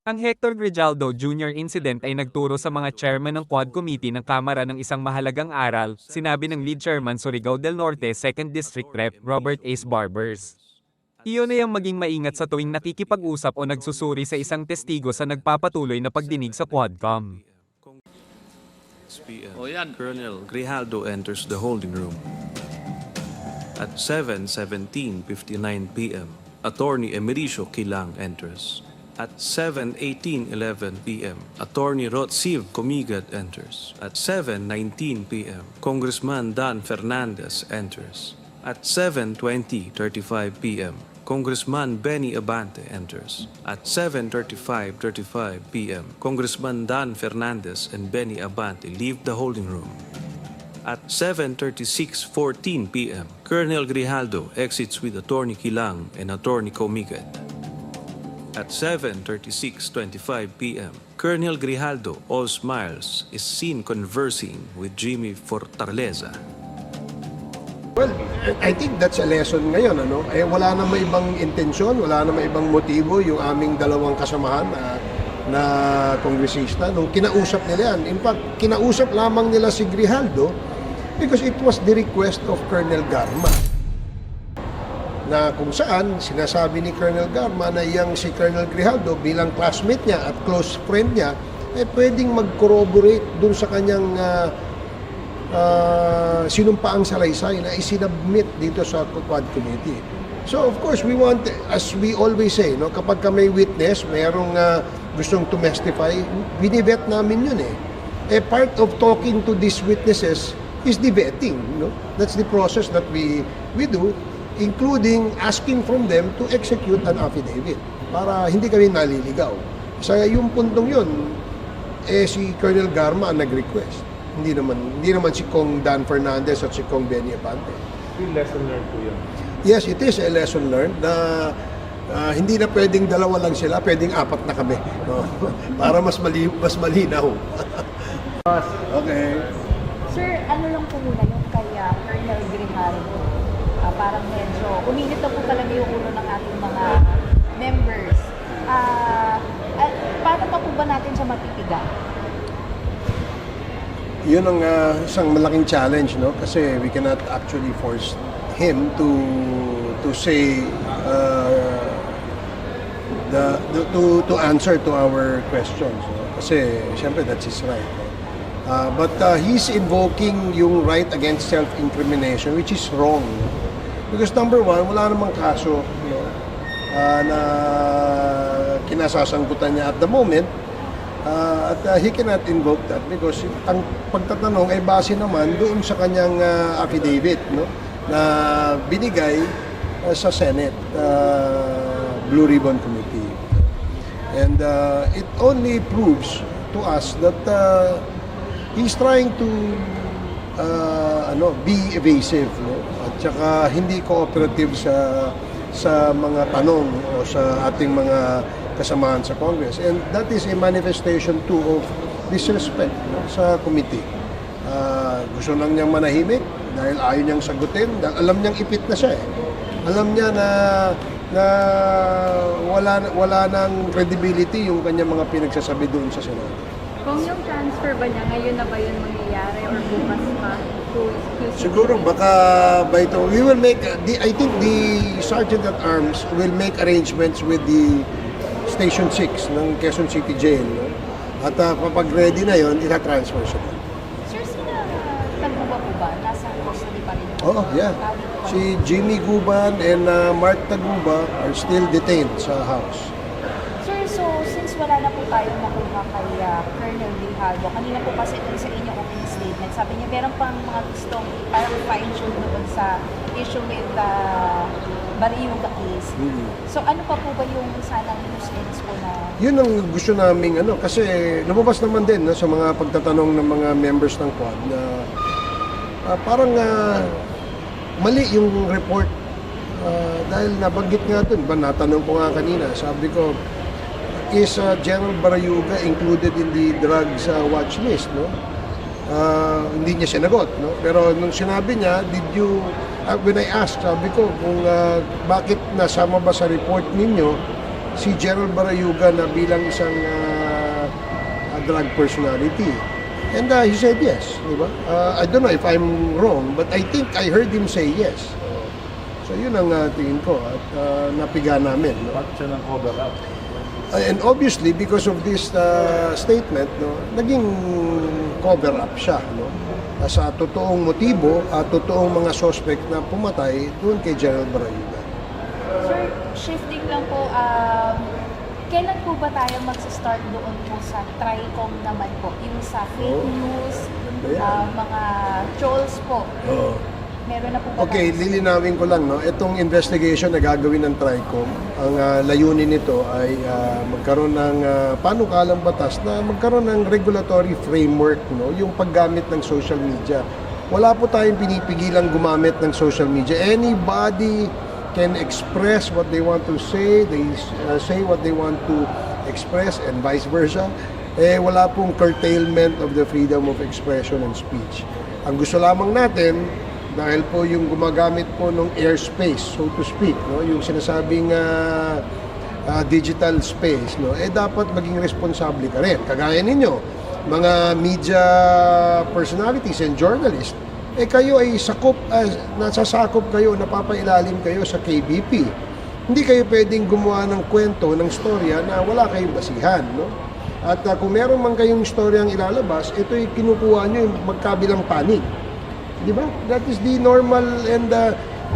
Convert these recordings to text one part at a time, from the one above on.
Ang Hector Grijaldo Jr. incident ay nagturo sa mga chairman ng Quad Committee ng Kamara ng isang mahalagang aral, sinabi ng lead chairman Surigao del Norte 2nd District Rep. Robert Ace Barbers. Iyon ay ang maging maingat sa tuwing nakikipag-usap o nagsusuri sa isang testigo sa nagpapatuloy na pagdinig sa Quadcom. PM. Colonel Grijaldo enters the holding room. At 7:17:59 p.m., Attorney Emericio Kilang enters. At 7:18:11 p.m., Attorney Rotsiv Comigat enters. At 7:19 p.m., Congressman Dan Fernandez enters. At 7:20:35 p.m., Congressman Benny Abante enters. At 7:35:35 p.m., Congressman Dan Fernandez and Benny Abante leave the holding room. At 7:36:14 p.m., Colonel Grijaldo exits with Attorney Kilang and Attorney Comigat. At 7:36:25 p.m., Colonel Grijaldo, all smiles, is seen conversing with Jimmy Fortaleza. Well, I think that's a lesson ngayon. Wala na may ibang intensyon, wala na may ibang motibo yung aming dalawang kasamahan na kongresista. Nung kinausap nila yan, in fact, kinausap lamang nila si Grijaldo because it was the request of Colonel Garma. Na kung saan sinasabi ni Colonel Garma na yang si Colonel Grijaldo bilang classmate niya at close friend niya ay pwedeng mag-corroborate dun sa kanyang sinumpaang salaysay na isinabmit dito sa Quad Committee. So of course we want, as we always say, kapag ka may witness, mayroong gustong to testify, binivet namin yun eh. Part of talking to these witnesses is the vetting. That's the process that we do, including asking from them to execute an affidavit para hindi kami naliligaw. Sa yung puntong yun, si Colonel Garma ang nag-request. Hindi naman si Kong Dan Fernandez at si Kong Benny Abante. Yung lesson learned po yun. Yes, it is a lesson learned na hindi na pwedeng dalawa lang sila, pwedeng apat na kami. No? Para mas malinaw. Okay. Sir, ano lang po muna yung kay Colonel Grijaldo? Parang medyo uminit na po talaga yung ulo ng ating mga members. Paano pa po ba natin siya matipigan? Yun ang isang malaking challenge, kasi we cannot actually force him to say to answer to our questions, kasi syempre that's his right. But he's invoking yung right against self-incrimination, which is wrong. Because number one, wala namang kaso na kinasasangkutan niya at the moment. At he cannot invoke that because ang pagtatanong ay base naman doon sa kanyang affidavit na binigay sa Senate Blue Ribbon Committee. And it only proves to us that he's trying to be evasive, at saka hindi cooperative sa mga tanong o sa ating mga kasamahan sa Congress. And that is a manifestation too of disrespect sa committee. Gusto lang niyang manahimik dahil ayaw niyang sagutin, dahil alam niyang ipit na siya eh. Alam niya na wala nang credibility yung kanyang mga pinagsasabi doon sa Senado. Kung yung transfer ba niya, ngayon na ba yun mangyayari or bukas pa? Siguro baka by ito, we will make, I think the Sergeant at Arms will make arrangements with the Station 6 ng Quezon City Jail. At kapag ready na yon, ita-transfer siya. Sir, sila Taguba po ba? Nasa custody pa rin? Oh, yeah. Si Jimmy Guban and Mark Taguba are still detained sa house. Sir, so since wala na po tayong nakuha kay Colonel Grijaldo, kanina po kasi sa inyong opening statement, sabi niya meron pang mga gustong parang fine-tune doon sa issue with Barriuga case. So ano pa po ba yung sanang news ends po na... Yun ang gusto naming kasi lumabas naman din sa mga pagtatanong ng mga members ng Quad na parang mali yung report dahil nabanggit nga dun, natanong ko nga kanina, sabi ko, is General Barriuga included in the drugs watch list, hindi niya sinagot, pero nung sinabi niya, did you when I asked, sabi ko kung bakit nasama ba sa report ninyo si Gerald Barayuga na bilang isang drug personality. And he said yes, di ba? I don't know if I'm wrong, but I think I heard him say yes. So yun ang tingin ko at napiga namin. No? Bakit siya ng cover up? And obviously, because of this statement, no, naging cover up siya. No? Sa totoong motibo at totoong mga suspect na pumatay doon kay Gerald Barayuga. Sir, shifting lang po, kailan po ba tayo mag-start doon po sa TRICOM naman po? Yung sa fake news, Ayan. mga trolls po. Oo. Meron na po ba Okay, tayo? lilinawin ko lang, no? Itong investigation na gagawin ng TRICOM, ang layunin nito ay magkaroon ng panukalang batas na magkaroon ng regulatory framework, no? Yung paggamit ng social media. Wala po tayong pinipigilang gumamit ng social media. Anybody can express what they want to say, they say what they want to express, and vice versa. Wala pong curtailment of the freedom of expression and speech. Ang gusto lamang natin, dahil po yung gumagamit po ng airspace, so to speak, no, yung sinasabing digital space, no, dapat maging responsable ka rin. Kagaya ninyo, mga media personalities and journalists, kayo ay nasasakop kayo, napapailalim kayo sa KBP. Hindi kayo pwedeng gumawa ng kwento, ng storya na wala kayong basihan, no? At kung meron man kayong storyang ilalabas, ito'y kinukuha nyo yung magkabilang panig. Di ba? That is the normal and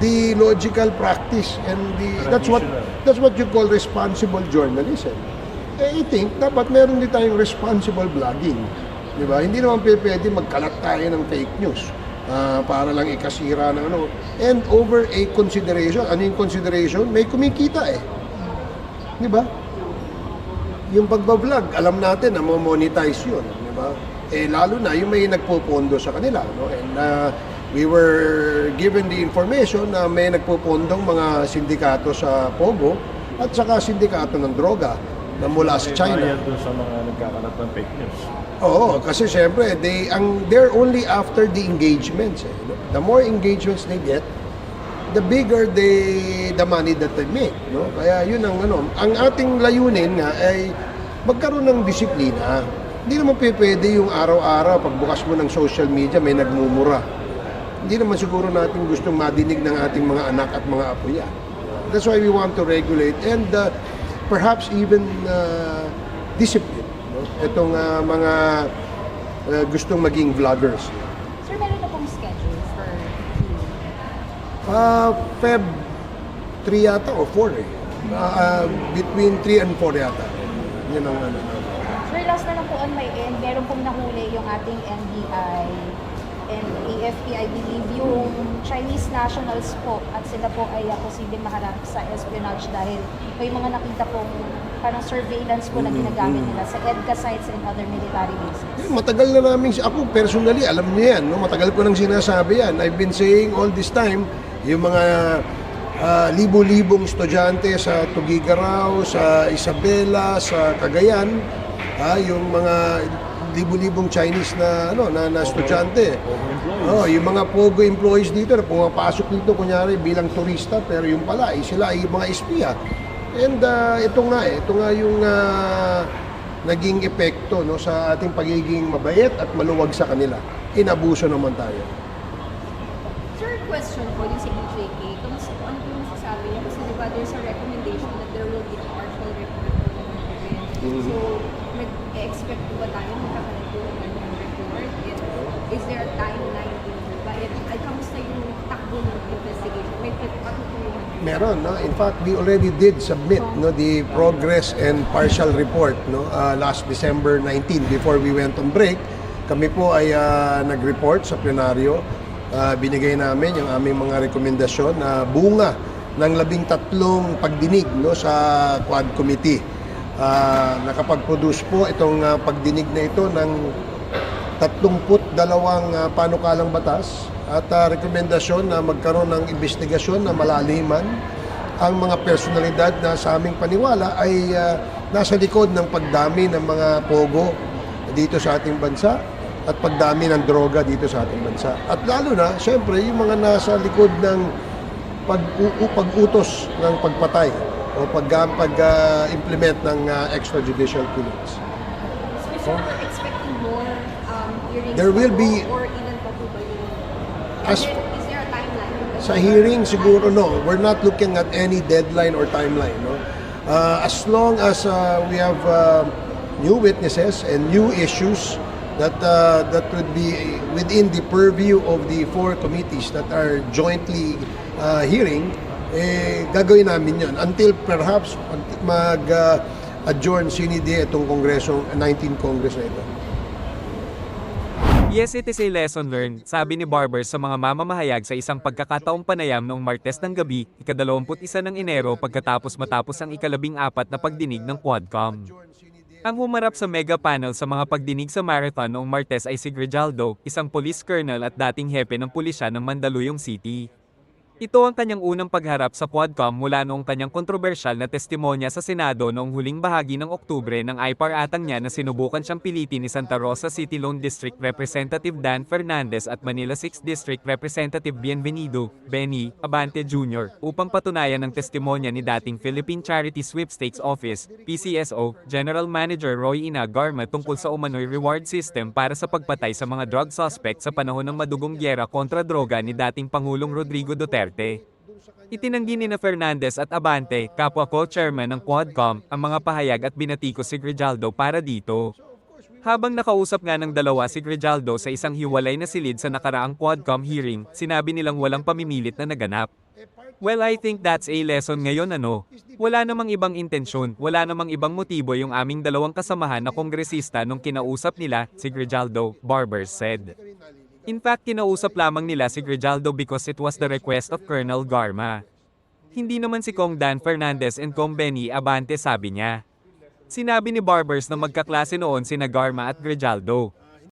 the logical practice and that's what you call responsible journalism. I think dapat meron din tayong responsible blogging. Di ba? Hindi naman pwede magkalat tayo ng fake news para lang ikasira ng ano. And over a consideration, ano yung consideration? May kumikita eh. Di ba? Yung pagbablog, alam natin na mo-monetize yun. Di ba? Lalo na yung may nagpopondo sa kanila. No? And we were given the information na may nagpopondong mga sindikato sa Pogo at saka sindikato ng droga na mula sa China. Bayad dun sa mga nagkakalat ng fake news. Oo, kasi siyempre, they're only after the engagements. No? The more engagements they get, the bigger the money that they make. No? Kaya yun ang ano. Ang ating layunin nga ay magkaroon ng disiplina. Hindi naman pwede yung araw-araw pagbukas mo ng social media may nagmumura. Hindi naman siguro natin gustong madinig ng ating mga anak at mga apo yan. That's why we want to regulate and perhaps even discipline. No? Itong mga gustong maging vloggers. Sir, meron na pong schedule for Feb 3 yata o 4 eh. Between 3 and 4 yata. Yan ang ano. Sir, last na lang po on my end, meron pong nahuli yung ating NBI and AFP, I believe, yung Chinese nationals po at sila po ay posibleng maharap sa espionage dahil may mga nakita pong parang surveillance po na ginagamit nila sa EDCA sites and other military bases. Matagal na namin, ako personally, alam niyo yan, no? Matagal ko nang sinasabi yan. I've been saying all this time, yung mga libo-libong estudyante sa Tugigaraw, sa Isabela, sa Cagayan, yung mga libo-libong Chinese na estudyante. Yung mga Pogo employees dito na pumapasok dito kunyari bilang turista pero yung pala sila ay mga espiya. And ito nga yung naging epekto no sa ating pagiging mabait at maluwag sa kanila. Inabuso naman tayo. Sir, question po yung sa EJK. Kamusta po, ano po yung masasabi niya? Kasi diba there's a recommendation that there will be a partial report po ng event. So, nag-expect po ba tayo magkakaroon po ng report? And is there a timeline din po ba? At kamusta yung takbo ng investigation? May patutuloy? Meron, no? In fact, we already did submit the progress and partial report last December 19 before we went on break. Kami po ay nag-report sa plenaryo. Binigay namin yung aming mga rekomendasyon na bunga ng 13 pagdinig sa Quad Committee. Nakapag-produce po itong pagdinig na ito ng 32 panukalang batas at rekomendasyon na magkaroon ng investigasyon na malaliman ang mga personalidad na sa aming paniwala ay nasa likod ng pagdami ng mga pogo dito sa ating bansa at pagdami ng droga dito sa ating bansa. At lalo na, syempre, yung mga nasa likod ng pag-utos ng pagpatay o pag-implement ng extrajudicial killings. So, we're expecting more hearings There will pa po, be- or ilan pa po ba yun? As- Is there a timeline? Sa hearing siguro no, we're not looking at any deadline or timeline. No? As long as we have new witnesses and new issues that would be within the purview of the 4 committees that are jointly hearing, gagawin namin yon until perhaps mag-adjourn sine die itong Kongreso, 19 Congress na ito. Yes, it is a lesson learned, sabi ni Barbers sa mga mamamahayag sa isang pagkakataong panayam noong Martes ng gabi, ika-21 ng Enero matapos ang ika-14 na pagdinig ng Quadcom. Ang humarap sa mega panel sa mga pagdinig sa marathon noong Martes ay si Grijaldo, isang police colonel at dating hepe ng pulisya ng Mandaluyong City. Ito ang kanyang unang pagharap sa Quadcom mula noong kanyang kontrobersyal na testimonya sa Senado noong huling bahagi ng Oktubre nang ay paratang niya na sinubukan siyang pilitin ni Santa Rosa City Lone District Representative Dan Fernandez at Manila 6th District Representative Bienvenido, Benny, Abante Jr. upang patunayan ang testimonya ni dating Philippine Charity Sweepstakes Office, PCSO, General Manager Roy Ina Garma tungkol sa umano'y reward system para sa pagpatay sa mga drug suspect sa panahon ng madugong gyera kontra droga ni dating Pangulong Rodrigo Duterte. Itinanggi ni Fernandez at Abante, kapwa co-chairman ng Quadcom, ang mga pahayag at binatikos si Grijaldo para dito. Habang nakausap nga ng dalawa si Grijaldo sa isang hiwalay na silid sa nakaraang Quadcom hearing, sinabi nilang walang pamimilit na naganap. Well, I think that's a lesson ngayon ano. Wala namang ibang intensyon, wala namang ibang motibo yung aming dalawang kasamahan na kongresista nung kinausap nila, si Grijaldo, Barbers said. In fact, kinausap lamang nila si Grijaldo because it was the request of Colonel Garma. Hindi naman si Kong Dan Fernandez and Kong Benny Abante sabi niya. Sinabi ni Barbers na magkaklase noon sina Garma at Grijaldo.